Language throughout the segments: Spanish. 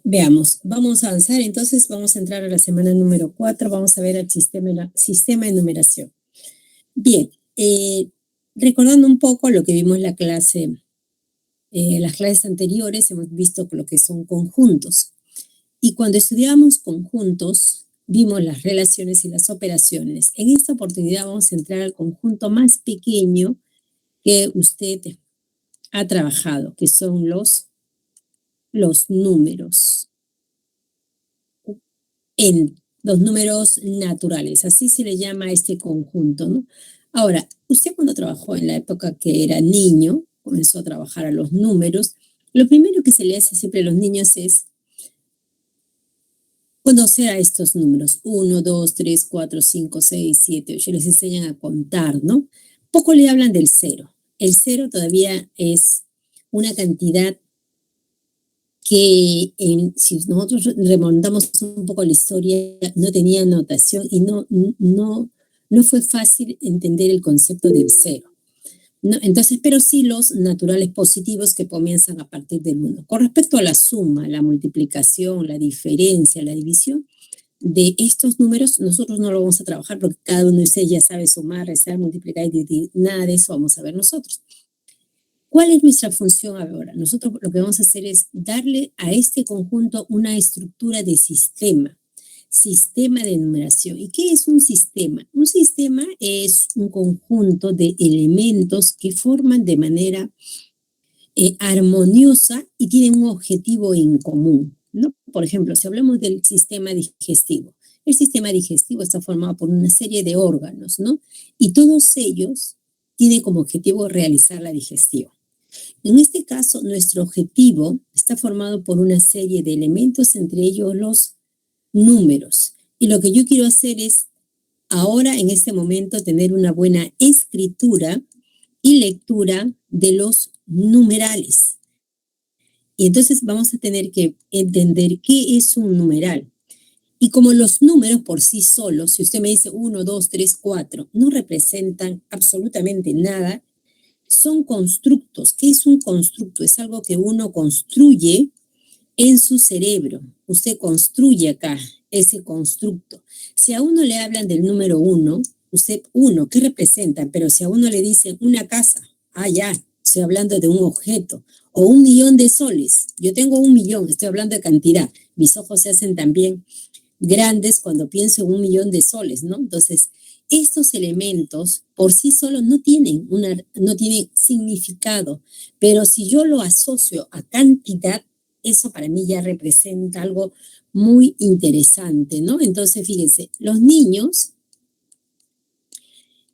Veamos, vamos a avanzar, entonces vamos a entrar a la semana número 4, vamos a ver el sistema de numeración. Bien, recordando un poco lo que vimos en la clase, las clases anteriores, hemos visto lo que son conjuntos. Y cuando estudiábamos conjuntos, vimos las relaciones y las operaciones. En esta oportunidad vamos a entrar al conjunto más pequeño que usted ha trabajado, que son los números. En los números naturales, así se le llama a este conjunto, ¿no? Ahora, usted cuando trabajó en la época que era niño, comenzó a trabajar a los números, lo primero que se le hace siempre a los niños es conocer a estos números, 1, 2, 3, 4, 5, 6, 7, 8, les enseñan a contar, ¿no? Poco le hablan del cero. El cero todavía es una cantidad que si nosotros remontamos un poco la historia, no tenía notación y no fue fácil entender el concepto del cero. No, entonces, pero sí los naturales positivos que comienzan a partir del 1. Con respecto a la suma, la multiplicación, la diferencia, la división de estos números, nosotros no lo vamos a trabajar porque cada uno de ustedes ya sabe sumar, restar, multiplicar y dividir. Nada de eso vamos a ver nosotros. ¿Cuál es nuestra función ahora? Nosotros lo que vamos a hacer es darle a este conjunto una estructura de sistema de numeración. ¿Y qué es un sistema? Un sistema es un conjunto de elementos que forman de manera armoniosa y tienen un objetivo en común, ¿no? Por ejemplo, si hablamos del sistema digestivo, el sistema digestivo está formado por una serie de órganos, ¿no? Y todos ellos tienen como objetivo realizar la digestión. En este caso, nuestro objetivo está formado por una serie de elementos, entre ellos los números. Y lo que yo quiero hacer es, ahora en este momento, tener una buena escritura y lectura de los numerales. Y entonces vamos a tener que entender qué es un numeral. Y como los números por sí solos, si usted me dice 1, 2, 3, 4, no representan absolutamente nada, son constructos. ¿Qué es un constructo? Es algo que uno construye en su cerebro. Usted construye acá ese constructo. Si a uno le hablan del número 1, usted, 1, ¿qué representa? Pero si a uno le dicen una casa, ya, estoy hablando de un objeto. O 1.000.000 de soles. Yo tengo 1.000.000, estoy hablando de cantidad. Mis ojos se hacen también grandes cuando pienso en 1.000.000 de soles, ¿no? Entonces, estos elementos por sí solos no tienen significado, pero si yo lo asocio a cantidad, eso para mí ya representa algo muy interesante, ¿no? Entonces, fíjense, los niños,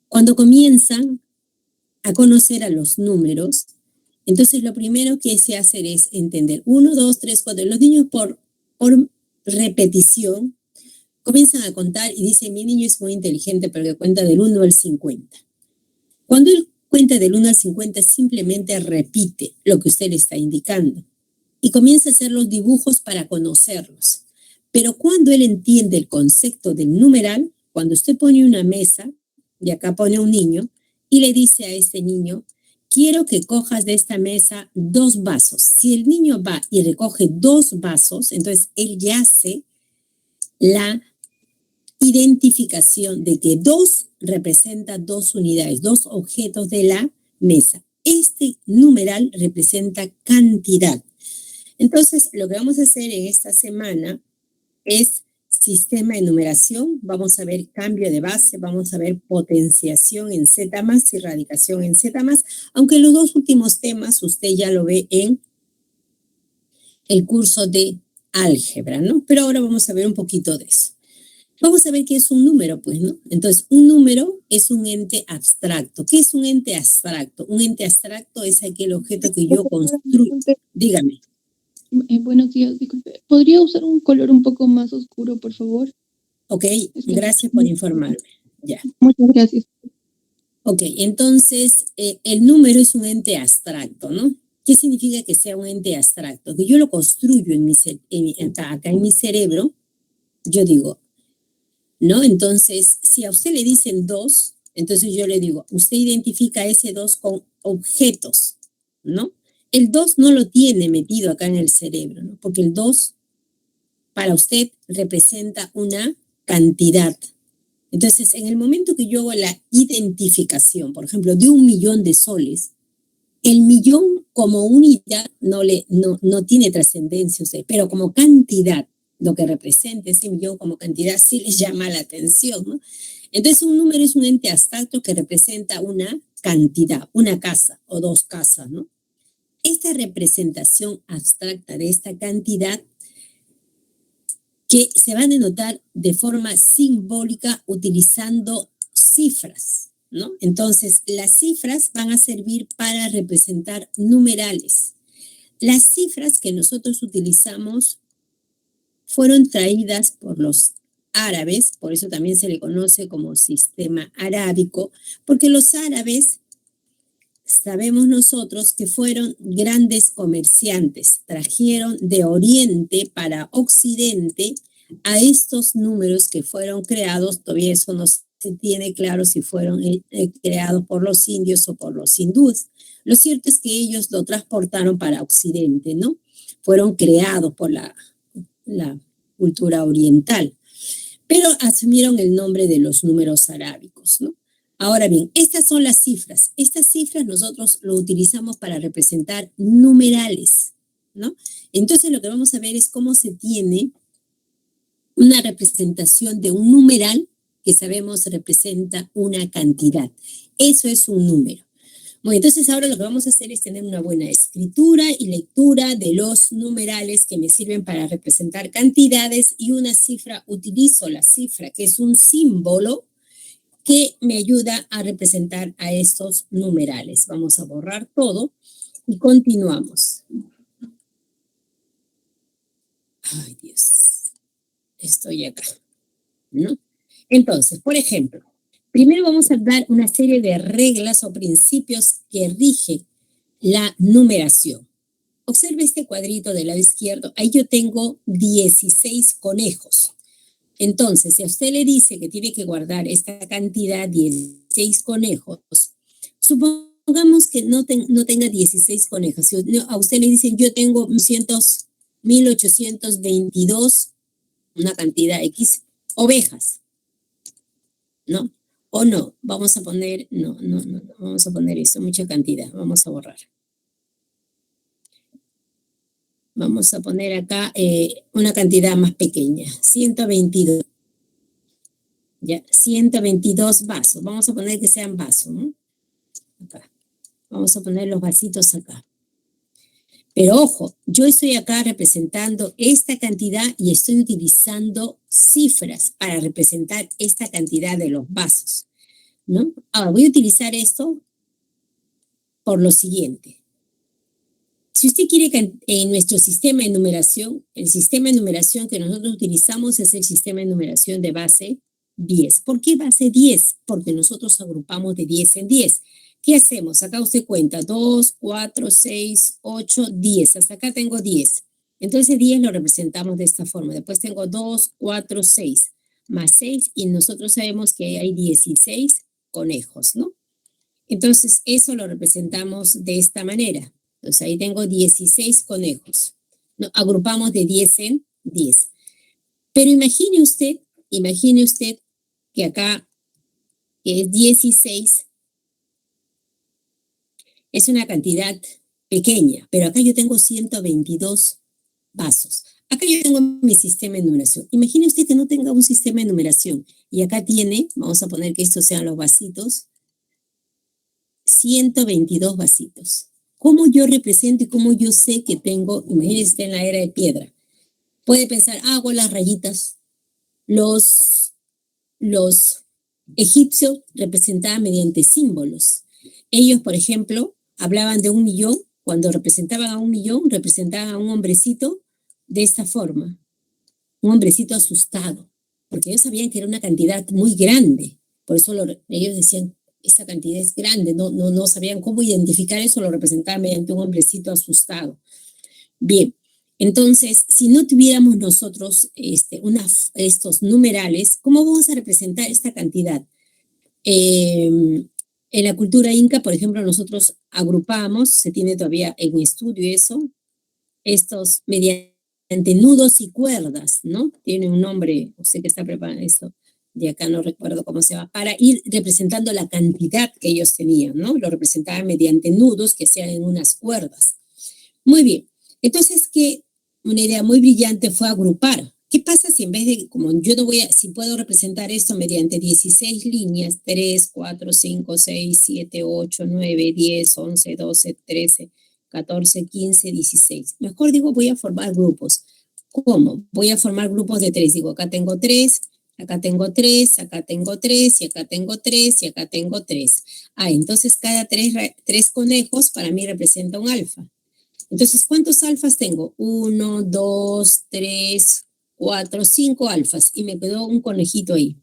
cuando comienzan a conocer a los números, entonces lo primero que se hace es entender 1, 2, 3, 4. Los niños por repetición comienzan a contar y dicen, mi niño es muy inteligente porque cuenta del 1 al 50. Cuando él cuenta del 1 al 50, simplemente repite lo que usted le está indicando y comienza a hacer los dibujos para conocerlos. Pero cuando él entiende el concepto del numeral, cuando usted pone una mesa, y acá pone un niño, y le dice a este niño, quiero que cojas de esta mesa 2 vasos. Si el niño va y recoge 2 vasos, entonces él ya hace la identificación de que 2 representa 2 unidades, 2 objetos de la mesa. Este numeral representa cantidad. Entonces, lo que vamos a hacer en esta semana es sistema de numeración, vamos a ver cambio de base, vamos a ver potenciación en Z+, y radicación en Z+, aunque los 2 últimos temas usted ya lo ve en el curso de álgebra, ¿no? Pero ahora vamos a ver un poquito de eso. Vamos a ver qué es un número, pues, ¿no? Entonces, un número es un ente abstracto. ¿Qué es un ente abstracto? Un ente abstracto es aquel objeto que yo construyo. Dígame. Buenos días, disculpe. ¿Podría usar un color un poco más oscuro, por favor? Ok, gracias por informarme. Ya. Muchas gracias. Ok, entonces, el número es un ente abstracto, ¿no? ¿Qué significa que sea un ente abstracto? Que yo lo construyo acá en mi cerebro, yo digo, ¿no? Entonces, si a usted le dicen 2, entonces yo le digo, usted identifica ese 2 con objetos, ¿no? El 2 no lo tiene metido acá en el cerebro, ¿no? porque el 2 para usted representa una cantidad. Entonces, en el momento que yo hago la identificación, por ejemplo, de 1.000.000 de soles, el millón como unidad no tiene trascendencia, o sea, pero como cantidad, lo que representa ese millón como cantidad sí les llama la atención, ¿no? Entonces, un número es un ente abstracto que representa una cantidad, una casa o dos casas, ¿no? Esta representación abstracta de esta cantidad que se va a denotar de forma simbólica utilizando cifras, ¿no? Entonces, las cifras van a servir para representar numerales. Las cifras que nosotros utilizamos fueron traídas por los árabes, por eso también se le conoce como sistema arábico, porque los árabes, sabemos nosotros que fueron grandes comerciantes, trajeron de Oriente para Occidente a estos números que fueron creados, todavía eso no se tiene claro si fueron creados por los indios o por los hindúes. Lo cierto es que ellos lo transportaron para Occidente, ¿no? Fueron creados por la cultura oriental, pero asumieron el nombre de los números arábicos, ¿no? Ahora bien, estas son las cifras. Estas cifras nosotros lo utilizamos para representar numerales, ¿no? Entonces lo que vamos a ver es cómo se tiene una representación de un numeral que sabemos representa una cantidad. Eso es un número. Bueno, entonces ahora lo que vamos a hacer es tener una buena escritura y lectura de los numerales que me sirven para representar cantidades y una cifra. Utilizo la cifra, que es un símbolo que me ayuda a representar a estos numerales. Vamos a borrar todo y continuamos. Ay, Dios. Estoy acá, ¿no? Entonces, por ejemplo, primero vamos a dar una serie de reglas o principios que rigen la numeración. Observe este cuadrito del lado izquierdo. Ahí yo tengo 16 conejos. Entonces, si a usted le dice que tiene que guardar esta cantidad, 16 conejos, supongamos que no tenga 16 conejos. Si a usted le dicen, yo tengo 1822, una cantidad X, ovejas, ¿no? O no, vamos a poner, no, vamos a poner eso, mucha cantidad, vamos a borrar. Vamos a poner acá una cantidad más pequeña, 122. Ya, 122 vasos. Vamos a poner que sean vasos, ¿no? Acá. Vamos a poner los vasitos acá. Pero ojo, yo estoy acá representando esta cantidad y estoy utilizando cifras para representar esta cantidad de los vasos, ¿no? Ahora voy a utilizar esto por lo siguiente. Si usted quiere que en nuestro sistema de numeración, el sistema de numeración que nosotros utilizamos es el sistema de numeración de base 10. ¿Por qué base 10? Porque nosotros agrupamos de 10 en 10. ¿Qué hacemos? Acá usted cuenta 2, 4, 6, 8, 10. Hasta acá tengo 10. Entonces 10 lo representamos de esta forma. Después tengo 2, 4, 6, más 6 y nosotros sabemos que hay 16 conejos, ¿no? Entonces eso lo representamos de esta manera. Entonces ahí tengo 16 conejos. ¿No? Agrupamos de 10 en 10. Pero imagine usted que acá es 16, es una cantidad pequeña, pero acá yo tengo 122 vasos. Acá yo tengo mi sistema de numeración. Imagine usted que no tenga un sistema de numeración y acá tiene, vamos a poner que estos sean los vasitos, 122 vasitos. ¿Cómo yo represento y cómo yo sé que tengo? Imagínese usted en la era de piedra. Puede pensar, hago las rayitas. Los egipcios representaban mediante símbolos. Ellos, por ejemplo, hablaban de 1.000.000. Cuando representaban a 1.000.000, representaban a un hombrecito de esta forma. Un hombrecito asustado. Porque ellos sabían que era una cantidad muy grande. Por eso ellos decían, esa cantidad es grande. No sabían cómo identificar eso, lo representaban mediante un hombrecito asustado. Bien. Entonces, si no tuviéramos nosotros estos numerales, ¿cómo vamos a representar esta cantidad? En la cultura inca, por ejemplo, nosotros agrupamos, se tiene todavía en estudio eso, estos mediante mediante nudos y cuerdas, ¿no? Tiene un nombre, no sé qué está preparando esto, de acá no recuerdo cómo se llama, para ir representando la cantidad que ellos tenían, ¿no? Lo representaban mediante nudos que sean en unas cuerdas. Muy bien. Entonces, una idea muy brillante fue agrupar. ¿Qué pasa si en vez de, como yo no si puedo representar esto mediante 16 líneas, 3, 4, 5, 6, 7, 8, 9, 10, 11, 12, 13, 14, 15, 16. Mejor digo, voy a formar grupos. ¿Cómo? Voy a formar grupos de 3. Digo, acá tengo 3, acá tengo 3, acá tengo 3, y acá tengo 3, y acá tengo 3. Entonces cada 3 conejos para mí representa un alfa. Entonces, ¿cuántos alfas tengo? 1, 2, 3, 4, 5 alfas. Y me quedó un conejito ahí.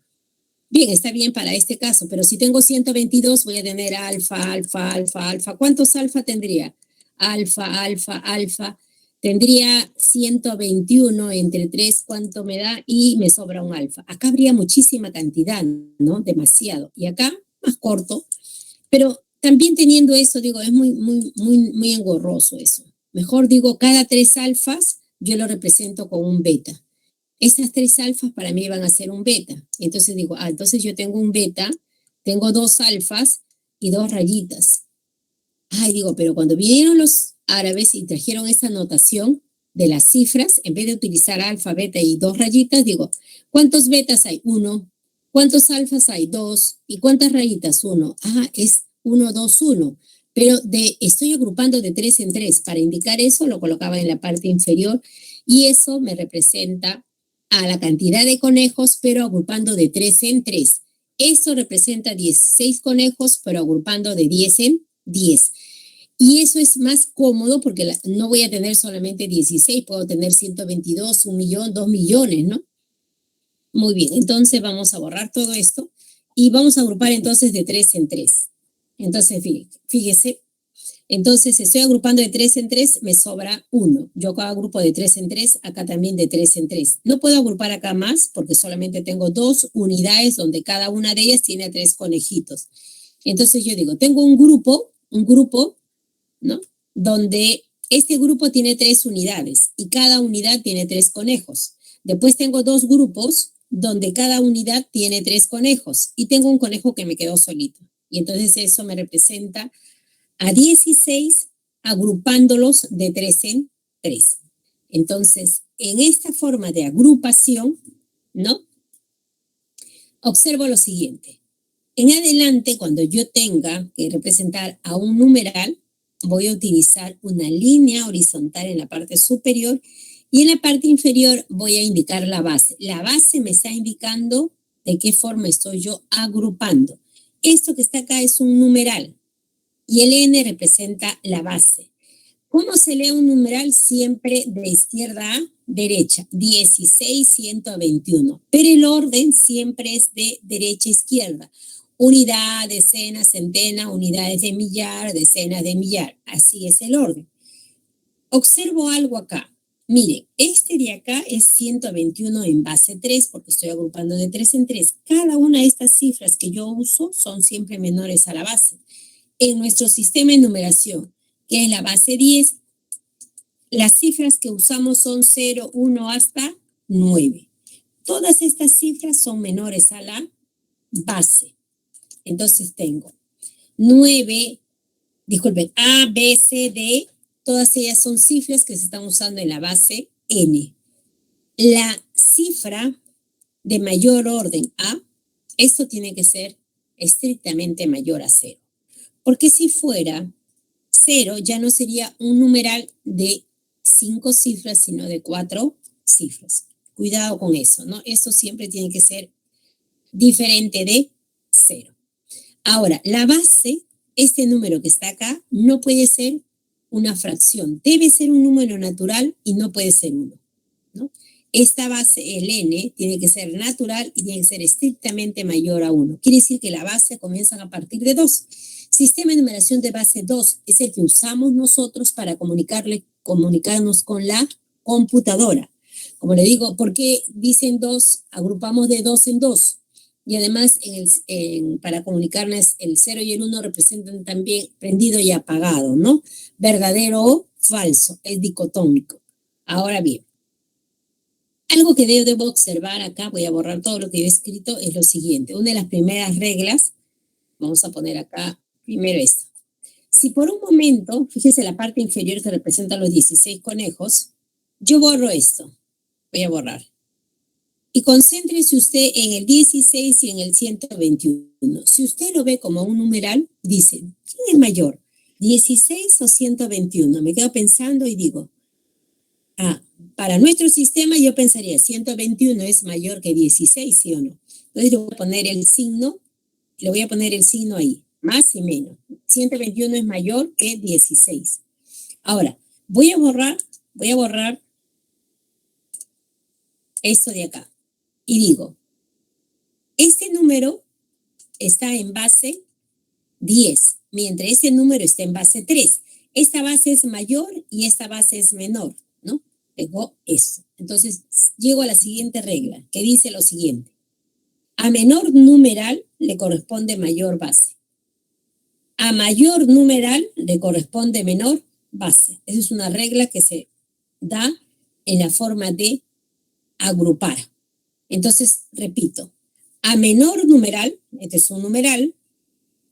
Bien, está bien para este caso, pero si tengo 122, voy a tener alfa, alfa, alfa, alfa. ¿Cuántos alfa tendría? Alfa, alfa, alfa. Tendría 121 entre 3, ¿cuánto me da? Y me sobra un alfa. Acá habría muchísima cantidad, ¿no? Demasiado. Y acá, más corto. Pero también teniendo eso, digo, es muy engorroso eso. Mejor digo, cada 3 alfas yo lo represento con un beta. Esas 3 alfas para mí van a ser un beta. Entonces digo, entonces yo tengo un beta, tengo 2 alfas y 2 rayitas. Digo, pero cuando vinieron los árabes y trajeron esa notación de las cifras, en vez de utilizar alfa, beta y 2 rayitas, digo, ¿cuántos betas hay? 1. ¿Cuántos alfas hay? 2. ¿Y cuántas rayitas? 1. Es 1, 2, 1. Pero estoy agrupando de 3 en 3. Para indicar eso, lo colocaba en la parte inferior y eso me representa a la cantidad de conejos, pero agrupando de 3 en 3. Eso representa 16 conejos, pero agrupando de 10 en 10. Y eso es más cómodo porque no voy a tener solamente 16, puedo tener 122, 1 millón, 2 millones, ¿no? Muy bien, entonces vamos a borrar todo esto y vamos a agrupar entonces de 3 en 3. Entonces, fíjese, entonces estoy agrupando de 3 en 3, me sobra 1. Yo acá agrupo de 3 en 3, acá también de 3 en 3. No puedo agrupar acá más porque solamente tengo 2 unidades donde cada una de ellas tiene 3 conejitos. Entonces yo digo, tengo un grupo, ¿no? Donde este grupo tiene 3 unidades y cada unidad tiene 3 conejos. Después tengo 2 grupos donde cada unidad tiene 3 conejos y tengo un conejo que me quedó solito. Y entonces eso me representa a 16 agrupándolos de 3 en 3. Entonces, en esta forma de agrupación, ¿no? Observo lo siguiente. En adelante, cuando yo tenga que representar a un numeral, voy a utilizar una línea horizontal en la parte superior y en la parte inferior voy a indicar la base. La base me está indicando de qué forma estoy yo agrupando. Esto que está acá es un numeral y el n representa la base. ¿Cómo se lee un numeral? Siempre de izquierda a derecha, 16, 121. Pero el orden siempre es de derecha a izquierda. Unidad, decena, centena, unidades de millar, decenas de millar. Así es el orden. Observo algo acá. Miren, este de acá es 121 en base 3 porque estoy agrupando de 3 en 3. Cada una de estas cifras que yo uso son siempre menores a la base. En nuestro sistema de numeración, que es la base 10, las cifras que usamos son 0, 1 hasta 9. Todas estas cifras son menores a la base. Entonces tengo 9, disculpen, A, B, C, D, todas ellas son cifras que se están usando en la base N. La cifra de mayor orden A, esto tiene que ser estrictamente mayor a 0. Porque si fuera 0, ya no sería un numeral de 5 cifras, sino de 4 cifras. Cuidado con eso, ¿no? Eso siempre tiene que ser diferente de 0. Ahora, la base, este número que está acá, no puede ser una fracción. Debe ser un número natural y no puede ser 1, ¿no? Esta base, el n, tiene que ser natural y tiene que ser estrictamente mayor a 1. Quiere decir que la base comienza a partir de 2. Sistema de numeración de base 2 es el que usamos nosotros para comunicarnos con la computadora. Como le digo, ¿por qué dicen 2? Agrupamos de 2 en 2. Y además, para comunicarnos, el 0 y el 1 representan también prendido y apagado, ¿no? Verdadero o falso, es dicotómico. Ahora bien, Algo que debo observar acá, voy a borrar todo lo que yo he escrito, es lo siguiente. Una de las primeras reglas, vamos a poner acá primero esto. Si por un momento, fíjese la parte inferior que representa los 16 conejos, yo borro esto, voy a borrar. Y concéntrese usted en el 16 y en el 121. Si usted lo ve como un numeral, dice, ¿quién es mayor? ¿16 o 121? Me quedo pensando y digo, para nuestro sistema yo pensaría 121 es mayor que 16, ¿sí o no? Entonces le voy a poner el signo, ahí, más y menos. 121 es mayor que 16. Ahora, voy a borrar esto de acá. Y digo, este número está en base 10, mientras este número está en base 3. Esta base es mayor y esta base es menor, ¿no? Tengo esto. Entonces, llego a la siguiente regla, que dice lo siguiente. A menor numeral le corresponde mayor base. A mayor numeral le corresponde menor base. Esa es una regla que se da en la forma de agrupar. Entonces, repito, a menor numeral, este es un numeral,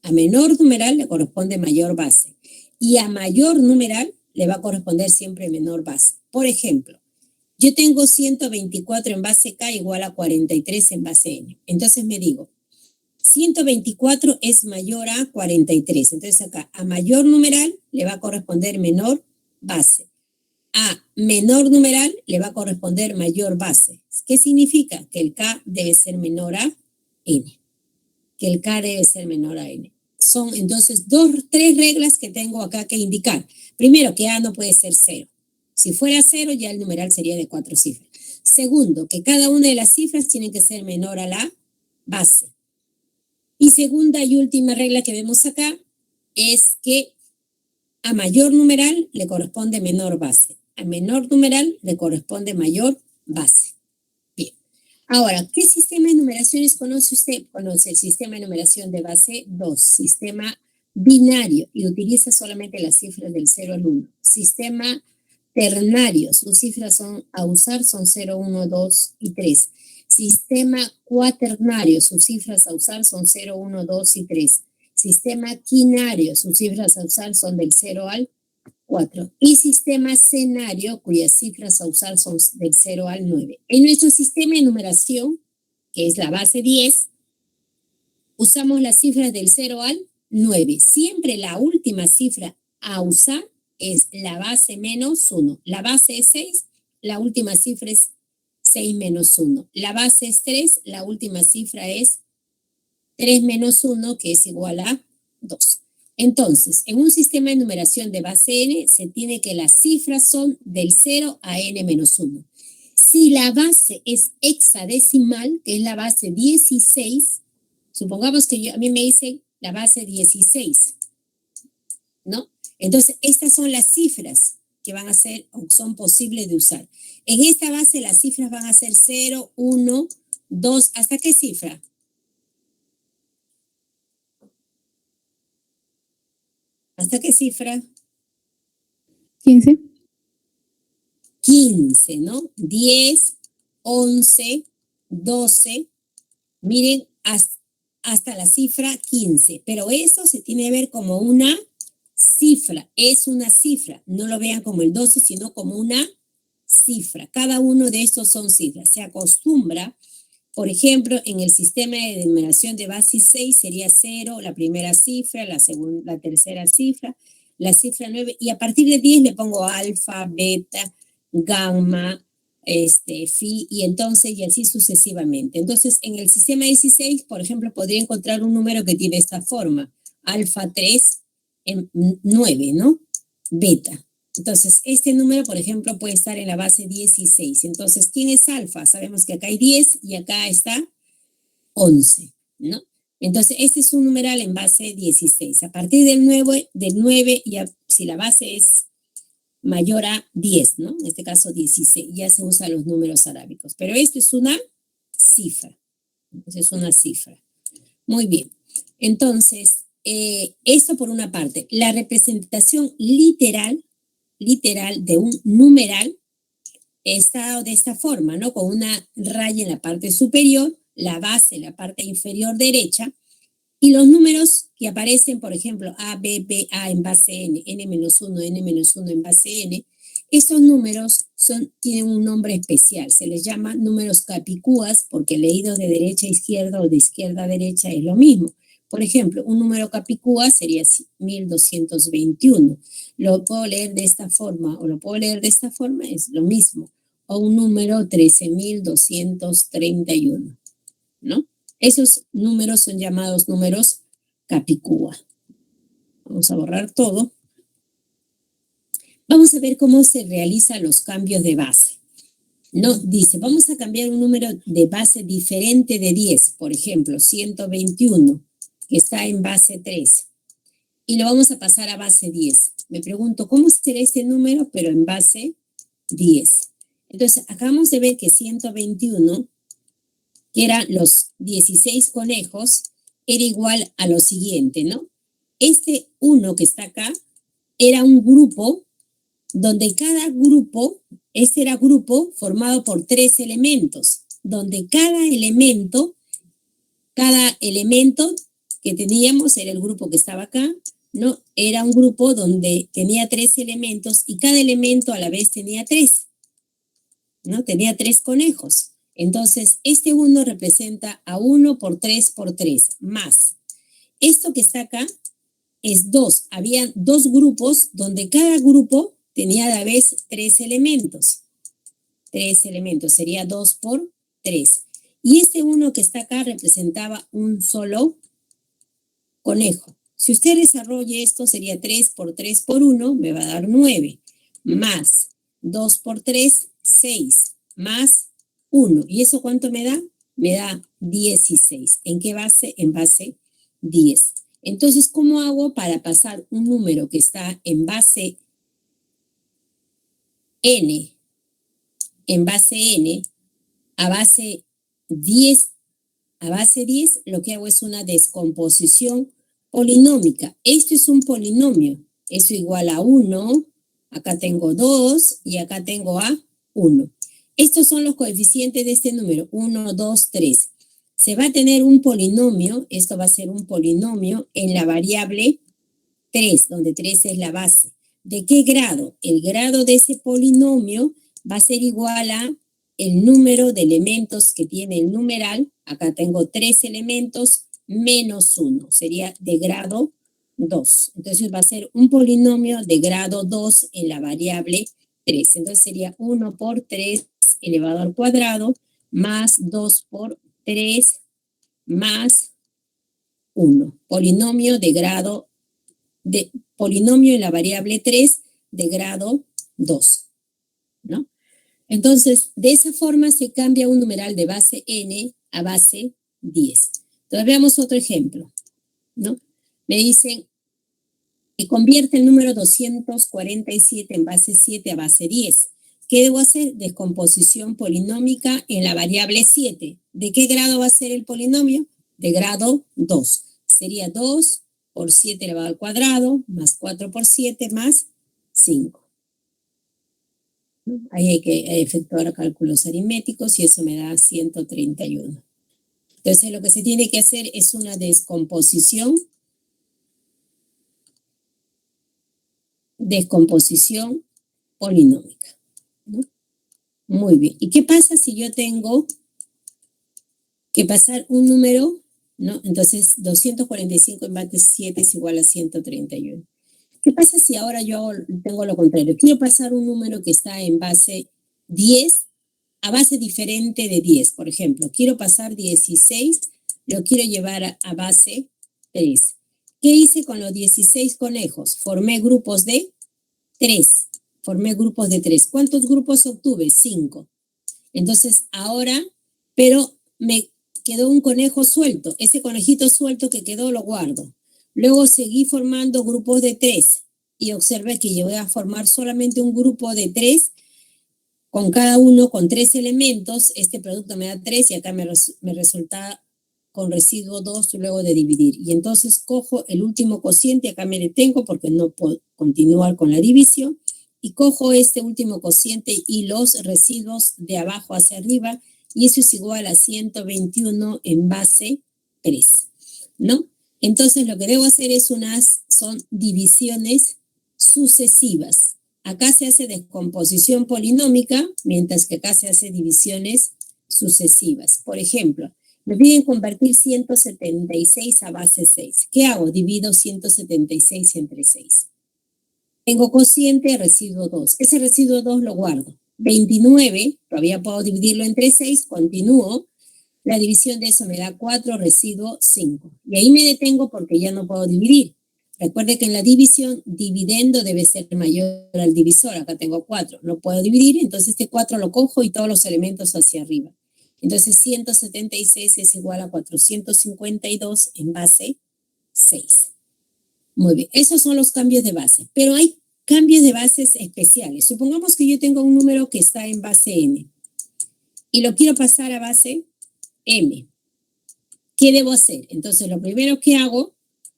a menor numeral le corresponde mayor base. Y a mayor numeral le va a corresponder siempre menor base. Por ejemplo, yo tengo 124 en base K igual a 43 en base N. Entonces me digo, 124 es mayor a 43. Entonces acá, a mayor numeral le va a corresponder menor base. A menor numeral le va a corresponder mayor base. ¿Qué significa? Que el K debe ser menor a N. Son entonces tres reglas que tengo acá que indicar. Primero, que A no puede ser 0. Si fuera 0, ya el numeral sería de 4 cifras. Segundo, que cada una de las cifras tiene que ser menor a la base. Y segunda y última regla que vemos acá es que a mayor numeral le corresponde menor base. A menor numeral le corresponde mayor base. Bien. Ahora, ¿qué sistema de numeraciones conoce usted? Conoce el sistema de numeración de base 2, sistema binario, y utiliza solamente las cifras del 0 al 1. Sistema ternario, sus cifras a usar son 0, 1, 2 y 3. Sistema cuaternario, sus cifras a usar son 0, 1, 2 y 3. Sistema quinario, sus cifras a usar son del 0 al 4. Y sistema senario, cuyas cifras a usar son del 0 al 9. En nuestro sistema de numeración, que es la base 10, usamos las cifras del 0 al 9. Siempre la última cifra a usar es la base menos 1. La base es 6, la última cifra es 6 menos 1. La base es 3, la última cifra es 3 menos 1, que es igual a 2. Entonces, en un sistema de numeración de base n, se tiene que las cifras son del 0 a n menos 1. Si la base es hexadecimal, que es la base 16, supongamos que a mí me dicen la base 16, ¿no? Entonces, estas son las cifras que van a ser o son posibles de usar. En esta base las cifras van a ser 0, 1, 2, ¿hasta qué cifra? ¿Hasta qué cifra? 15. 15, ¿no? 10, 11, 12. Miren, hasta la cifra 15. Pero eso se tiene que ver como una cifra. Es una cifra. No lo vean como el 12, sino como una cifra. Cada uno de estos son cifras. Se acostumbra, por ejemplo, en el sistema de numeración de base 6 sería 0, la primera cifra, la tercera cifra, la cifra 9, y a partir de 10 le pongo alfa, beta, gamma, phi, y entonces, y así sucesivamente. Entonces, en el sistema 16, por ejemplo, podría encontrar un número que tiene esta forma, alfa 3, 9, ¿no? Beta. Entonces, este número, por ejemplo, puede estar en la base 16. Entonces, ¿quién es alfa? Sabemos que acá hay 10 y acá está 11, ¿no? Entonces, este es un numeral en base 16. A partir del 9 ya, si la base es mayor a 10, ¿no? En este caso 16, ya se usan los números arábicos. Pero esto es una cifra. Esto es una cifra. Muy bien. Entonces, esto por una parte. La representación literal de un numeral está de esta forma, ¿no? Con una raya en la parte superior, la base en la parte inferior derecha, y los números que aparecen, por ejemplo, A, B, B, A en base N, N-1, N-1 en base N, estos números tienen un nombre especial, se les llama números capicúas porque leído de derecha a izquierda o de izquierda a derecha es lo mismo. Por ejemplo, un número capicúa sería 1221. Lo puedo leer de esta forma o lo puedo leer de esta forma, es lo mismo. O un número 13231, ¿no? Esos números son llamados números capicúa. Vamos a borrar todo. Vamos a ver cómo se realizan los cambios de base. No, dice, vamos a cambiar un número de base diferente de 10, por ejemplo, 121, que está en base 3, y lo vamos a pasar a base 10. Me pregunto, ¿cómo será este número, pero en base 10? Entonces, acabamos de ver que 121, que eran los 16 conejos, era igual a lo siguiente, ¿no? Este 1 que está acá era un grupo donde cada grupo, este era grupo formado por 3 elementos, donde cada elemento que teníamos era el grupo que estaba acá, ¿no? Era un grupo donde tenía 3 elementos y cada elemento a la vez tenía 3, ¿no? Tenía 3 conejos. Entonces, este 1 representa a 1 por 3 por 3, más. Esto que está acá es 2. Había 2 grupos donde cada grupo tenía a la vez 3 elementos. 3 elementos, sería 2 por 3. Y este 1 que está acá representaba un solo conejo. Si usted desarrolla esto, sería 3 por 3 por 1, me va a dar 9. Más 2 por 3, 6. Más 1. ¿Y eso cuánto me da? Me da 16. ¿En qué base? En base 10. Entonces, ¿cómo hago para pasar un número que está en base N, a base 10? A base 10, lo que hago es una descomposición polinómica. Esto es un polinomio. Eso igual a 1, acá tengo 2 y acá tengo a 1. Estos son los coeficientes de este número, 1, 2, 3. Se va a tener un polinomio, esto va a ser un polinomio en la variable 3, donde 3 es la base. ¿De qué grado? El grado de ese polinomio va a ser igual a el número de elementos que tiene el numeral. Acá tengo 3 elementos menos 1, sería de grado 2. Entonces va a ser un polinomio de grado 2 en la variable 3. Entonces sería 1 por 3 elevado al cuadrado más 2 por 3 más 1. Polinomio de grado polinomio en la variable 3 de grado 2, ¿no? Entonces, de esa forma se cambia un numeral de base n a base 10. Entonces, veamos otro ejemplo, ¿no? Me dicen que convierte el número 247 en base 7 a base 10. ¿Qué debo hacer? Descomposición polinómica en la variable 7. ¿De qué grado va a ser el polinomio? De grado 2. Sería 2 por 7 elevado al cuadrado, más 4 por 7, más 5. Ahí hay que efectuar cálculos aritméticos y eso me da 131. Entonces, lo que se tiene que hacer es una descomposición polinómica, ¿no? Muy bien. ¿Y qué pasa si yo tengo que pasar un número, ¿no? Entonces, 245 en base 7 es igual a 131. ¿Qué pasa si ahora yo tengo lo contrario? Quiero pasar un número que está en base 10 a base diferente de 10. Por ejemplo, quiero pasar 16, lo quiero llevar a base 3. ¿Qué hice con los 16 conejos? Formé grupos de 3. ¿Cuántos grupos obtuve? 5. Entonces, ahora, pero me quedó un conejo suelto. Ese conejito suelto que quedó lo guardo. Luego seguí formando grupos de 3 y observé que yo voy a formar solamente un grupo de 3 con cada uno con 3 elementos. Este producto me da 3 y acá me resulta con residuo 2 luego de dividir. Y entonces cojo el último cociente, acá me detengo porque no puedo continuar con la división y cojo este último cociente y los residuos de abajo hacia arriba, y eso es igual a 121 en base 3, ¿no? Entonces lo que debo hacer son divisiones sucesivas. Acá se hace descomposición polinómica, mientras que acá se hace divisiones sucesivas. Por ejemplo, me piden convertir 176 a base 6. ¿Qué hago? Divido 176 entre 6. Tengo cociente, residuo 2. Ese residuo 2 lo guardo. 29, todavía puedo dividirlo entre 6, continúo. La división de eso me da 4, residuo 5. Y ahí me detengo porque ya no puedo dividir. Recuerde que en la división, dividendo debe ser mayor al divisor. Acá tengo 4. No puedo dividir, entonces este 4 lo cojo y todos los elementos hacia arriba. Entonces 176 es igual a 452 en base 6. Muy bien, esos son los cambios de base. Pero hay cambios de bases especiales. Supongamos que yo tengo un número que está en base n y lo quiero pasar a base m. ¿Qué debo hacer? Entonces, lo primero que hago,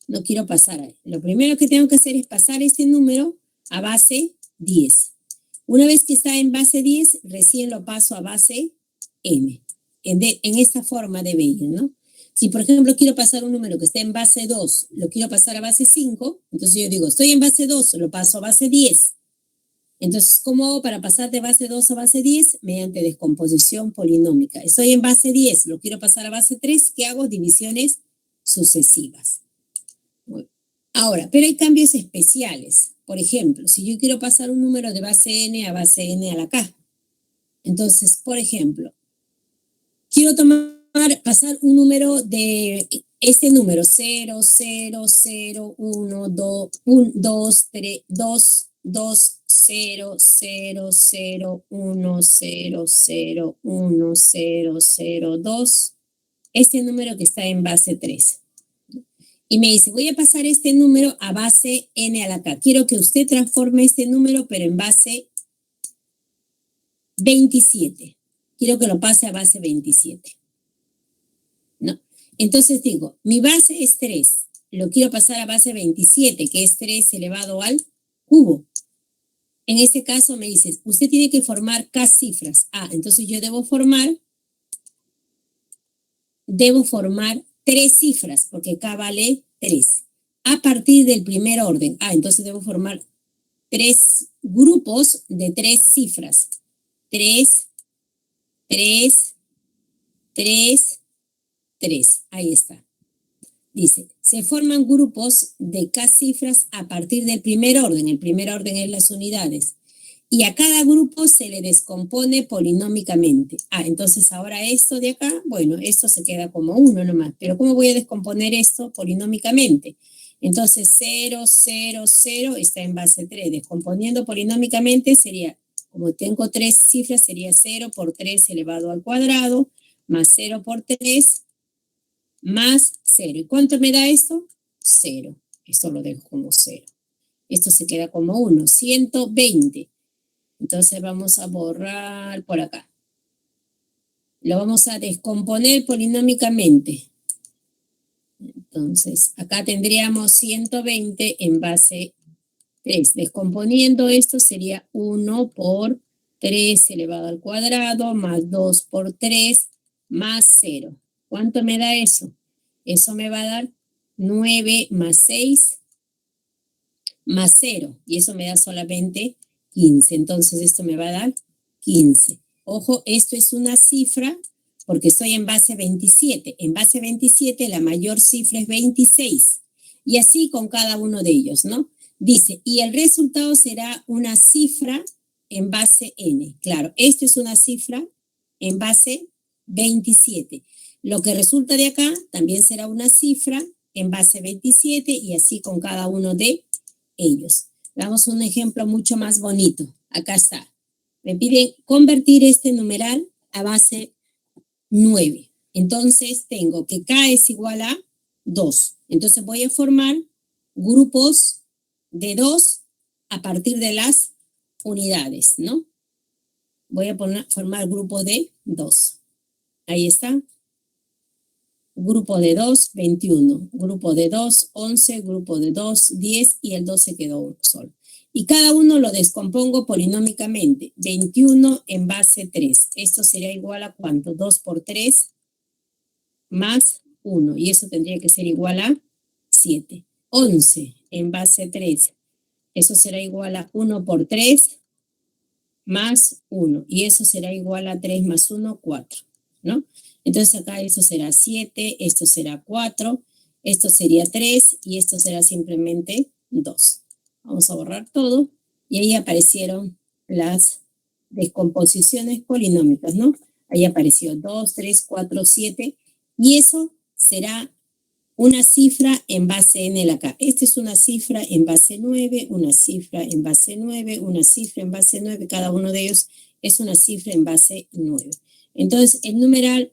no quiero pasar a él. Lo primero que tengo que hacer es pasar este número a base 10. Una vez que está en base 10, recién lo paso a base m. En esta forma debe ir, ¿no? Si, por ejemplo, quiero pasar un número que está en base 2, lo quiero pasar a base 5, entonces yo digo, estoy en base 2, lo paso a base 10. Entonces, ¿cómo hago para pasar de base 2 a base 10? Mediante descomposición polinómica. Estoy en base 10, lo quiero pasar a base 3, ¿qué hago? Divisiones sucesivas. Ahora, pero hay cambios especiales. Por ejemplo, si yo quiero pasar un número de base n a base n a la k, entonces, por ejemplo, quiero pasar un número de este número 0, 0, 0, 1, 2, 1, 2, 3, 2, 2, 0, 0, 0, 1, 0, 0, 1, 0, 0, 2. Este número que está en base 3. Y me dice, voy a pasar este número a base n a la k. Quiero que usted transforme este número, pero en base 27. Quiero que lo pase a base 27. ¿No? Entonces digo, mi base es 3. Lo quiero pasar a base 27, que es 3 elevado al cubo. En este caso me dices, usted tiene que formar k cifras. Entonces yo debo formar 3 cifras, porque k vale 3. A partir del primer orden. Entonces debo formar 3 grupos de 3 cifras. 3, 3, 3, 3. Ahí está. Dice, se forman grupos de k cifras a partir del primer orden. El primer orden es las unidades. Y a cada grupo se le descompone polinómicamente. Entonces ahora esto de acá, bueno, esto se queda como 1 nomás. Pero ¿cómo voy a descomponer esto polinómicamente? Entonces 0, 0, 0 está en base 3. Descomponiendo polinómicamente sería, como tengo 3 cifras, sería 0 por 3 elevado al cuadrado, más 0 por 3, más 0. ¿Y cuánto me da esto? 0. Esto lo dejo como 0. Esto se queda como 1, 120. Entonces vamos a borrar por acá. Lo vamos a descomponer polinómicamente. Entonces, acá tendríamos 120 en base 3. Descomponiendo esto sería 1 por 3 elevado al cuadrado, más 2 por 3, más 0. ¿Cuánto me da eso? Eso me va a dar 9 más 6 más 0. Y eso me da solamente 15. Entonces esto me va a dar 15. Ojo, esto es una cifra porque estoy en base 27. En base 27 la mayor cifra es 26. Y así con cada uno de ellos, ¿no? Dice, y el resultado será una cifra en base n. Claro, esto es una cifra en base 27. Lo que resulta de acá también será una cifra en base 27 y así con cada uno de ellos. Damos un ejemplo mucho más bonito. Acá está. Me piden convertir este numeral a base 9. Entonces tengo que k es igual a 2. Entonces voy a formar grupos de 2 a partir de las unidades, ¿no? Voy a formar grupo de 2. Ahí está. Grupo de 2, 21. Grupo de 2, 11. Grupo de 2, 10. Y el 2 se quedó solo. Y cada uno lo descompongo polinómicamente. 21 en base 3. Esto sería igual a ¿cuánto? 2 por 3 más 1. Y eso tendría que ser igual a 7. 11 en base 3. Eso será igual a 1 por 3 más 1. Y eso será igual a 3 más 1, 4. ¿No? Entonces acá esto será 7, esto será 4, esto sería 3 y esto será simplemente 2. Vamos a borrar todo y ahí aparecieron las descomposiciones polinómicas, ¿no? Ahí apareció 2, 3, 4, 7 y eso será una cifra en base n a la k. Esta es una cifra en base 9, una cifra en base 9, una cifra en base 9, cada uno de ellos es una cifra en base 9. Entonces, el numeral,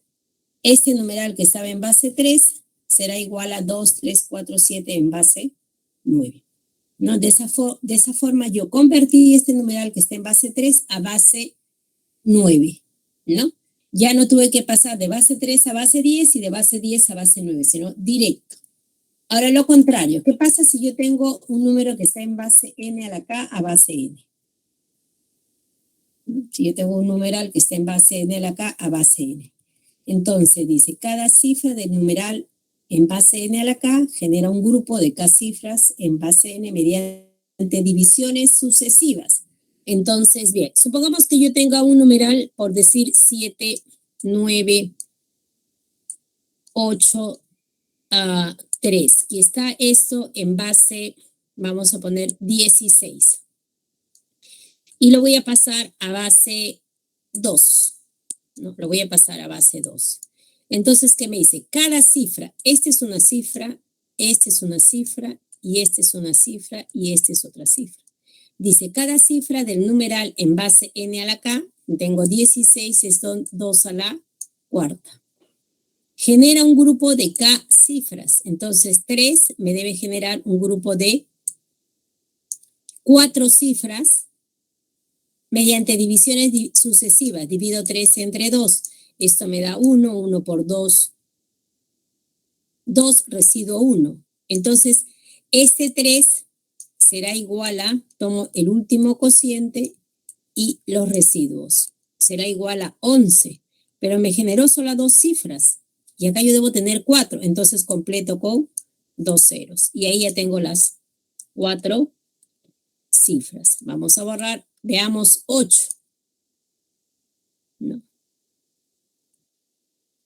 este numeral que estaba en base 3 será igual a 2, 3, 4, 7 en base 9. ¿No? De esa forma yo convertí este numeral que está en base 3 a base 9, ¿no? Ya no tuve que pasar de base 3 a base 10 y de base 10 a base 9, sino directo. Ahora lo contrario, ¿qué pasa si yo tengo un número que está en base n a la k a base n? Si yo tengo un numeral que está en base n a la k a base n. Entonces dice, cada cifra del numeral en base n a la k genera un grupo de k cifras en base n mediante divisiones sucesivas. Entonces, bien, supongamos que yo tenga un numeral, por decir 7, 9, 8, 3, y está esto en base, vamos a poner 16. Y lo voy a pasar a base 2. ¿No? Lo voy a pasar a base 2. Entonces, ¿qué me dice? Cada cifra, esta es una cifra, esta es una cifra, y esta es una cifra, y esta es otra cifra. Dice, cada cifra del numeral en base n a la k, tengo 16, es 2 a la cuarta. Genera un grupo de k cifras. Entonces, 3 me debe generar un grupo de 4 cifras mediante divisiones sucesivas. Divido 3 entre 2. Esto me da 1, 1 por 2, 2 residuo 1. Entonces, este 3 será igual a, tomo el último cociente y los residuos. Será igual a 11, pero me generó solo 2 cifras. Y acá yo debo tener 4, entonces completo con 2 ceros. Y ahí ya tengo las 4 cifras. Vamos a borrar, veamos 8. No.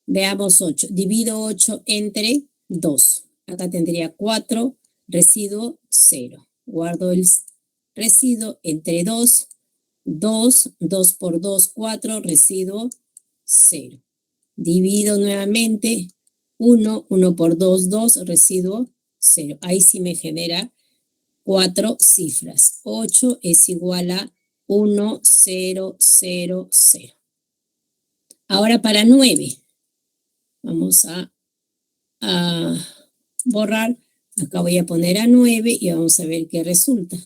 Veamos 8. Divido 8 entre 2. Acá tendría 4, residuo 0. Guardo el residuo entre 2, 2, 2 por 2, 4, residuo 0. Divido nuevamente 1, 1 por 2, 2, residuo 0. Ahí sí me genera 4 cifras. 8 es igual a 1, 0, 0, 0. Ahora para 9. Vamos a borrar. Acá voy a poner a 9 y vamos a ver qué resulta.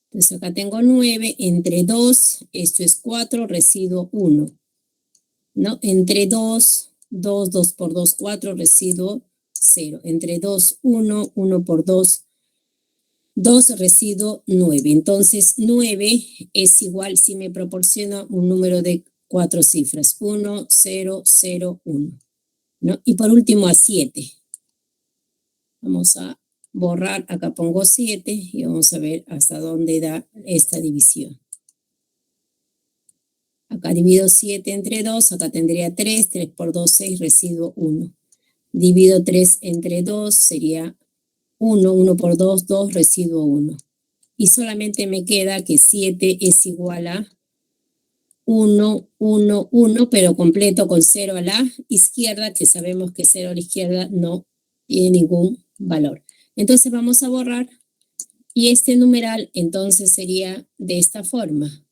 Entonces acá tengo 9 entre 2, esto es 4, residuo 1. ¿No? Entre 2, 2, 2 por 2, 4, residuo 0. Entre 2, 1, 1 por 2, 2 residuo 9. Entonces 9 es igual si me proporciona un número de 4 cifras. 1, 0, 0, 1. ¿No? Y por último a 7. Vamos a borrar, acá pongo 7 y vamos a ver hasta dónde da esta división. Acá divido 7 entre 2, acá tendría 3, 3 por 2, 6, residuo 1. Divido 3 entre 2, sería 1, 1 por 2, 2, residuo 1. Y solamente me queda que 7 es igual a 1, 1, 1, pero completo con 0 a la izquierda, que sabemos que 0 a la izquierda no tiene ningún valor. Entonces vamos a borrar y este numeral entonces sería de esta forma.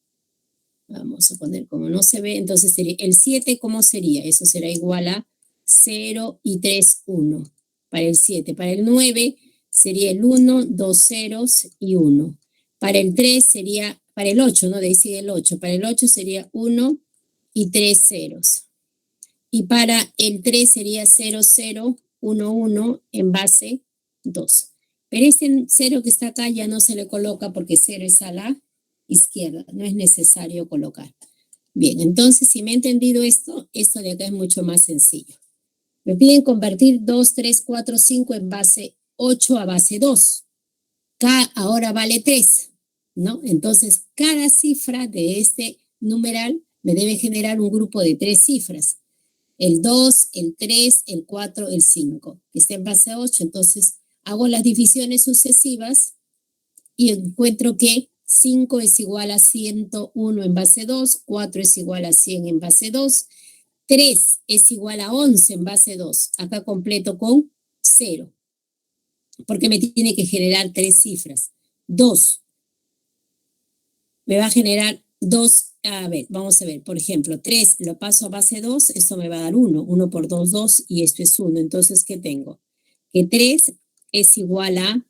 Vamos a poner como no se ve, entonces sería el 7, ¿cómo sería? Eso será igual a 0 y 3, 1. Para el 7, para el 9 sería el 1, 2 ceros y 1. Para el 3 sería, para el 8, ¿no? De ahí sigue el 8. Para el 8 sería 1 y 3 ceros. Y para el 3 sería 0, 0, 1, 1 en base 2. Pero este 0 que está acá ya no se le coloca porque 0 es a la izquierda, no es necesario colocar. Bien, entonces si me he entendido esto de acá es mucho más sencillo. Me piden convertir 2, 3, 4, 5 en base 8 a base 2. K ahora vale 3, ¿no? Entonces, cada cifra de este numeral me debe generar un grupo de 3 cifras. El 2, el 3, el 4, el 5. Que está en base 8, entonces hago las divisiones sucesivas y encuentro que 5 es igual a 101 en base 2, 4 es igual a 100 en base 2, 3 es igual a 11 en base 2. Acá completo con 0, porque me tiene que generar 3 cifras. 2 me va a generar 2, a ver, vamos a ver, por ejemplo, 3 lo paso a base 2, esto me va a dar 1, 1 por 2, 2, y esto es 1. Entonces, ¿qué tengo? Que 3 es igual a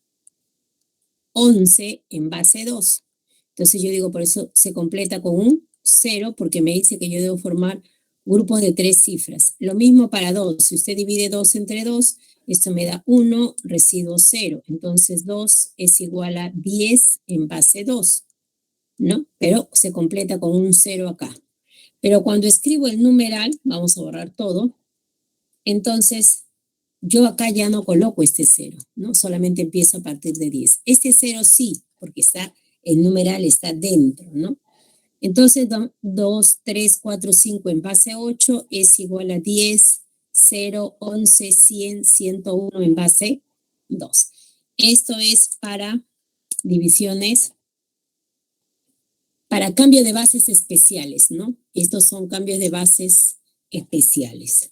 11 en base 2. Entonces yo digo, por eso se completa con un 0, porque me dice que yo debo formar grupos de 3 cifras. Lo mismo para 2. Si usted divide 2 entre 2, esto me da 1, residuo 0. Entonces 2 es igual a 10 en base 2, ¿no? Pero se completa con un 0 acá. Pero cuando escribo el numeral, vamos a borrar todo, entonces yo acá ya no coloco este 0, ¿no? Solamente empiezo a partir de 10. Este 0 sí, porque el numeral está dentro, ¿no? Entonces 2, 3, 4, 5 en base 8 es igual a 10, 0, 11, 100, 101 en base 2. Esto es para divisiones, para cambio de bases especiales, ¿no? Estos son cambios de bases especiales.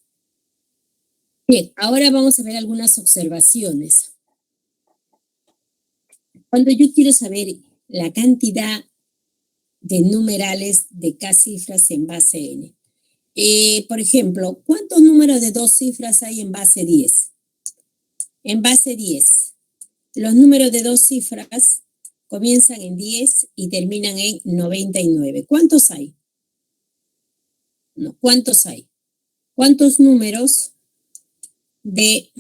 Bien, ahora vamos a ver algunas observaciones. Cuando yo quiero saber la cantidad de numerales de K cifras en base n. Por ejemplo, ¿cuántos números de 2 cifras hay en base 10? En base 10, los números de 2 cifras comienzan en 10 y terminan en 99. ¿Cuántos hay? No, ¿cuántos hay? ¿Cuántos números de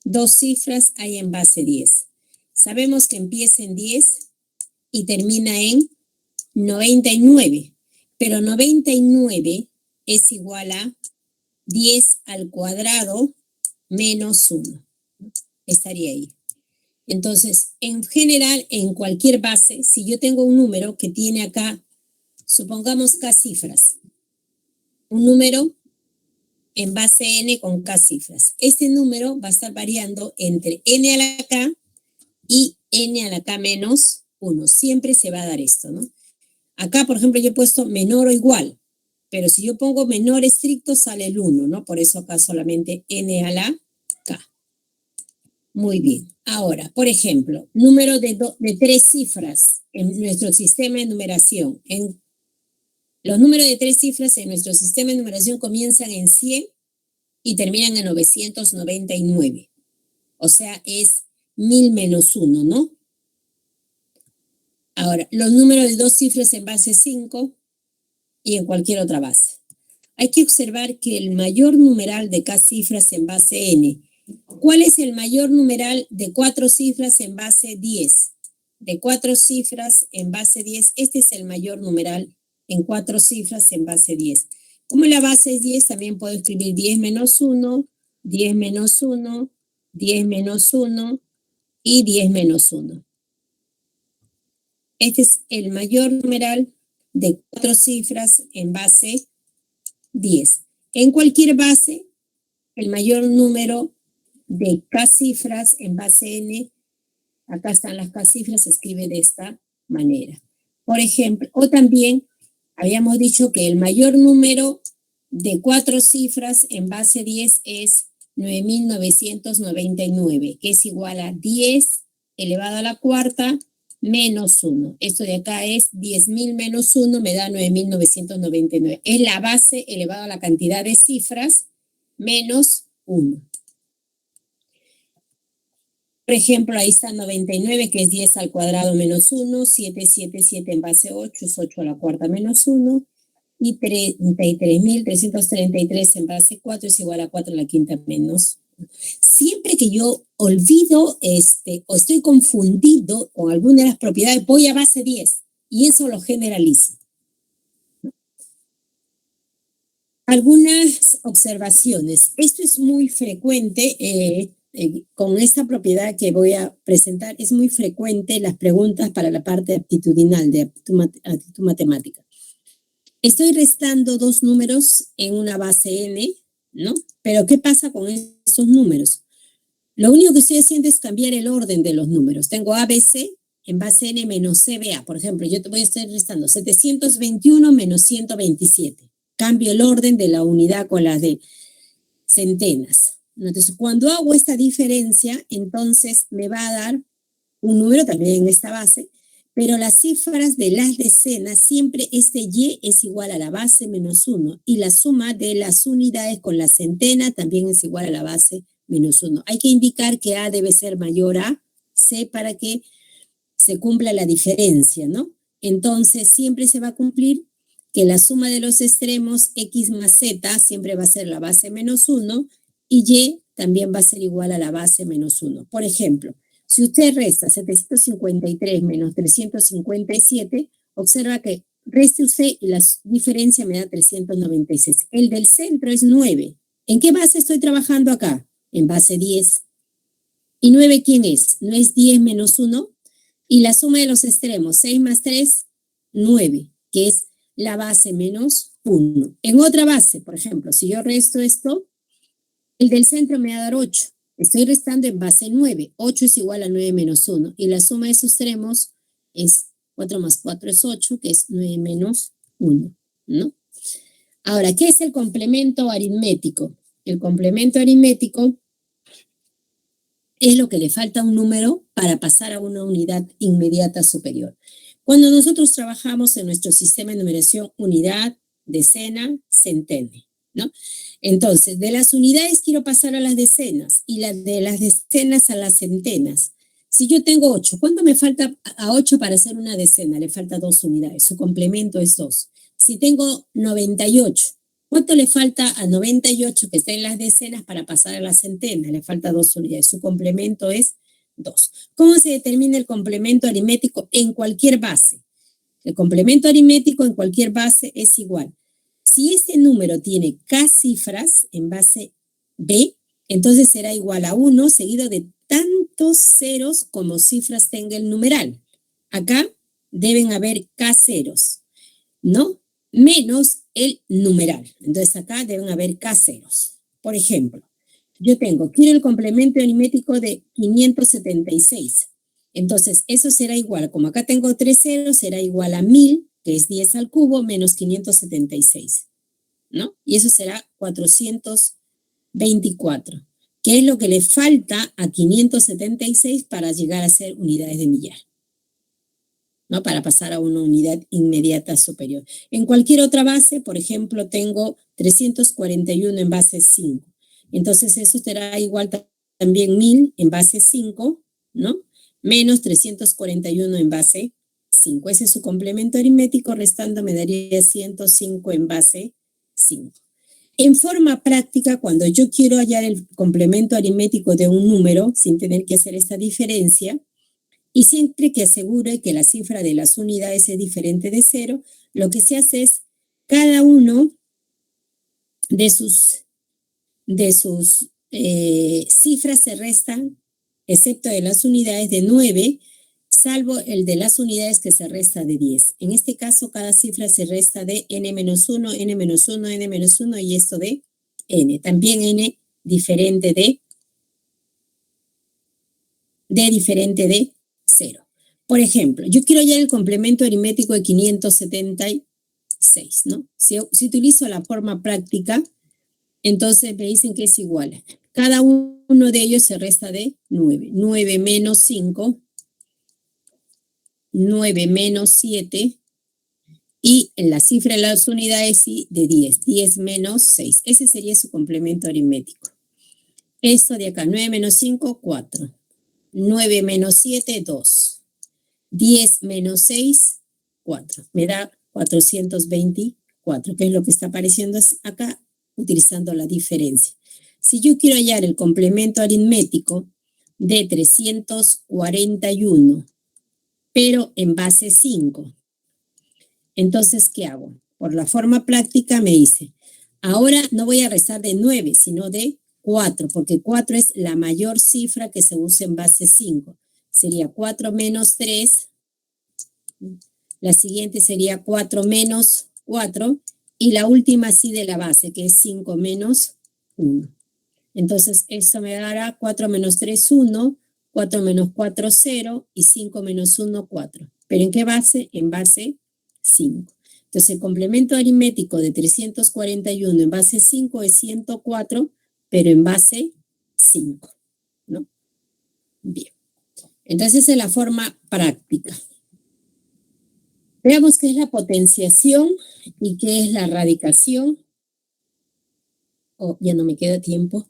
2 cifras hay en base 10? Sabemos que empieza en 10 y termina en 99, pero 99 es igual a 10 al cuadrado menos 1. Estaría ahí. Entonces, en general, en cualquier base, si yo tengo un número que tiene acá, supongamos K cifras, un número en base n con K cifras. Este número va a estar variando entre n a la K y n a la K menos 1. Siempre se va a dar esto, ¿no? Acá, por ejemplo, yo he puesto menor o igual, pero si yo pongo menor estricto sale el 1, ¿no? Por eso acá solamente n a la K. Muy bien. Ahora, por ejemplo, número de 3 cifras en nuestro sistema de numeración. Los números de 3 cifras en nuestro sistema de numeración comienzan en 100 y terminan en 999. O sea, es 1000 menos 1, ¿no? Ahora, los números de 2 cifras en base 5 y en cualquier otra base. Hay que observar que el mayor numeral de K cifras en base n. ¿Cuál es el mayor numeral de 4 cifras en base 10? De 4 cifras en base 10, este es el mayor numeral en 4 cifras en base 10. Como la base es 10, también puedo escribir 10 menos 1, 10 menos 1, 10 menos 1 y 10 menos 1. Este es el mayor numeral de 4 cifras en base 10. En cualquier base, el mayor número de K cifras en base n, acá están las K cifras, se escribe de esta manera. Por ejemplo, o también habíamos dicho que el mayor número de 4 cifras en base 10 es 9999, que es igual a 10 elevado a la cuarta menos 1. Esto de acá es 10.000 menos 1, me da 9.999. Es la base elevado a la cantidad de cifras menos 1. Por ejemplo, ahí está 99, que es 10 al cuadrado menos 1, 777 en base 8 es 8 a la cuarta menos 1, y 33.333 en base 4 es igual a 4 a la quinta menos 1. Siempre que yo olvido o estoy confundido con alguna de las propiedades, voy a base 10 y eso lo generalizo. Algunas observaciones. Esto es muy frecuente con esta propiedad que voy a presentar. Es muy frecuente las preguntas para la parte aptitudinal de aptitud matemática. Estoy restando dos números en una base n, ¿no? Pero ¿qué pasa con esos números? Lo único que estoy haciendo es cambiar el orden de los números. Tengo ABC en base n menos CBA. Por ejemplo, yo te voy a estar restando 721 menos 127. Cambio el orden de la unidad con la de centenas. Entonces, cuando hago esta diferencia, entonces me va a dar un número también en esta base, pero las cifras de las decenas, siempre este y es igual a la base menos 1 y la suma de las unidades con la centena también es igual a la base menos 1. Hay que indicar que A debe ser mayor a C para que se cumpla la diferencia, ¿no? Entonces, siempre se va a cumplir que la suma de los extremos x más z siempre va a ser la base menos 1 y y también va a ser igual a la base menos 1. Por ejemplo, si usted resta 753 menos 357, observa que reste usted y la diferencia me da 396. El del centro es 9. ¿En qué base estoy trabajando acá? En base 10. ¿Y 9 quién es? ¿No es 10 menos 1? Y la suma de los extremos, 6 más 3, 9, que es la base menos 1. En otra base, por ejemplo, si yo resto esto, el del centro me va a dar 8. Estoy restando en base 9. 8 es igual a 9 menos 1. Y la suma de esos extremos es 4 más 4 es 8, que es 9 menos 1, ¿no? Ahora, ¿qué es el complemento aritmético? El complemento aritmético es lo que le falta a un número para pasar a una unidad inmediata superior. Cuando nosotros trabajamos en nuestro sistema de numeración unidad, decena, centene, ¿no? Entonces, de las unidades quiero pasar a las decenas y de las decenas a las centenas. Si yo tengo 8, ¿cuánto me falta a 8 para hacer una decena? Le falta 2 unidades, su complemento es 2. Si tengo 98, ¿cuánto le falta a 98 que está en las decenas para pasar a la centena? Le falta 2 unidades, su complemento es 2. ¿Cómo se determina el complemento aritmético en cualquier base? El complemento aritmético en cualquier base es igual. Si este número tiene k cifras en base B, entonces será igual a 1 seguido de tantos ceros como cifras tenga el numeral. Acá deben haber k ceros, ¿no? Menos el numeral. Entonces acá deben haber k ceros. Por ejemplo, yo quiero el complemento aritmético de 576. Entonces, eso será igual, como acá tengo 3 ceros, será igual a 1000, que es 10 al cubo, menos 576, ¿no? Y eso será 424, que es lo que le falta a 576 para llegar a ser unidades de millar, ¿no? Para pasar a una unidad inmediata superior. En cualquier otra base, por ejemplo, tengo 341 en base 5. Entonces, eso será igual también 1000 en base 5, ¿no? Menos 341 en base 5. Ese es su complemento aritmético, restando me daría 105 en base 5. En forma práctica, cuando yo quiero hallar el complemento aritmético de un número, sin tener que hacer esta diferencia, y siempre que asegure que la cifra de las unidades es diferente de 0, lo que se hace es cada uno de sus cifras se restan, excepto de las unidades de 9, salvo el de las unidades que se resta de 10. En este caso, cada cifra se resta de n-1, n-1, n-1 y esto de n. También n diferente de diferente de 0. Por ejemplo, yo quiero hallar el complemento aritmético de 576, ¿no? Si utilizo la forma práctica, entonces me dicen que es igual. Cada uno de ellos se resta de 9. 9 menos 5, 9 menos 7, y en la cifra de las unidades sí de 10. 10 menos 6. Ese sería su complemento aritmético. Esto de acá, 9 menos 5, 4. 9 menos 7, 2. 10 menos 6, 4. Me da 424, que es lo que está apareciendo acá, utilizando la diferencia. Si yo quiero hallar el complemento aritmético de 341, pero en base 5, entonces, ¿qué hago? Por la forma práctica me dice, ahora no voy a restar de 9, sino de 4, porque 4 es la mayor cifra que se usa en base 5. Sería 4 menos 3, la siguiente sería 4 menos 4, y la última sí de la base, que es 5 menos 1. Entonces, esto me dará 4 menos 3, 1, 4 menos 4, 0, y 5 menos 1, 4. ¿Pero en qué base? En base 5. Entonces, el complemento aritmético de 341 en base 5 es 104, pero en base 5, ¿no? Bien. Entonces, esa es la forma práctica. Veamos qué es la potenciación y qué es la radicación. Oh, ya no me queda tiempo.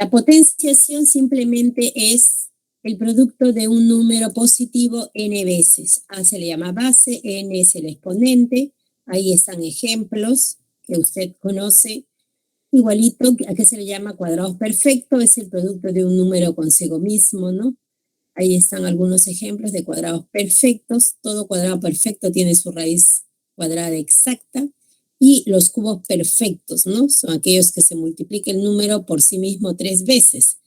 La potenciación simplemente es el producto de un número positivo n veces. A se le llama base, n es el exponente. Ahí están ejemplos que usted conoce. Igualito, ¿a qué se le llama cuadrados perfectos? Es el producto de un número consigo mismo, ¿no? Ahí están algunos ejemplos de cuadrados perfectos. Todo cuadrado perfecto tiene su raíz cuadrada exacta. Y los cubos perfectos, ¿no? Son aquellos que se multiplica el número por sí mismo 3 veces.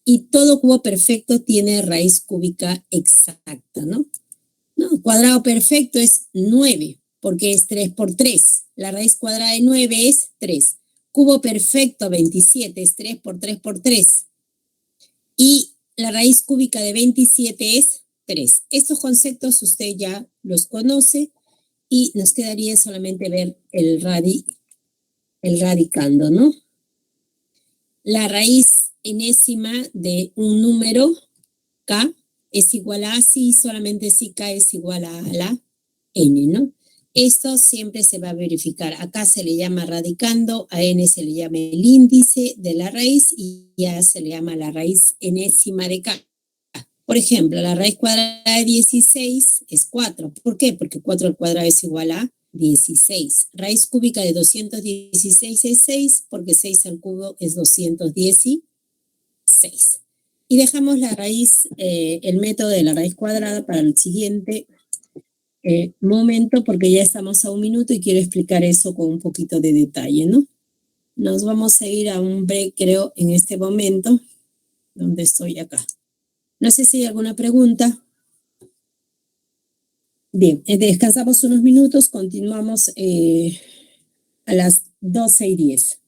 Y todo cubo perfecto tiene raíz cúbica exacta, ¿no? No, cuadrado perfecto es 9, porque es 3 por 3. La raíz cuadrada de 9 es 3. Cubo perfecto 27 es 3 por 3 por 3. Y la raíz cúbica de 27 es 3. Estos conceptos usted ya los conoce y nos quedaría solamente ver el radicando, ¿no? La raíz enésima de un número k es igual a si, solamente si k es igual a la n, ¿no? Esto siempre se va a verificar. Acá se le llama radicando, a n se le llama el índice de la raíz y ya se le llama la raíz enésima de k. Por ejemplo, la raíz cuadrada de 16 es 4. ¿Por qué? Porque 4 al cuadrado es igual a 16. Raíz cúbica de 216 es 6, porque 6 al cubo es 216. Y dejamos la raíz, el método de la raíz cuadrada para el siguiente momento, porque ya estamos a 1 minuto y quiero explicar eso con un poquito de detalle, ¿no? Nos vamos a ir a un break, creo, en este momento, donde estoy acá. No sé si hay alguna pregunta. Bien, descansamos unos minutos, continuamos a las 12:10.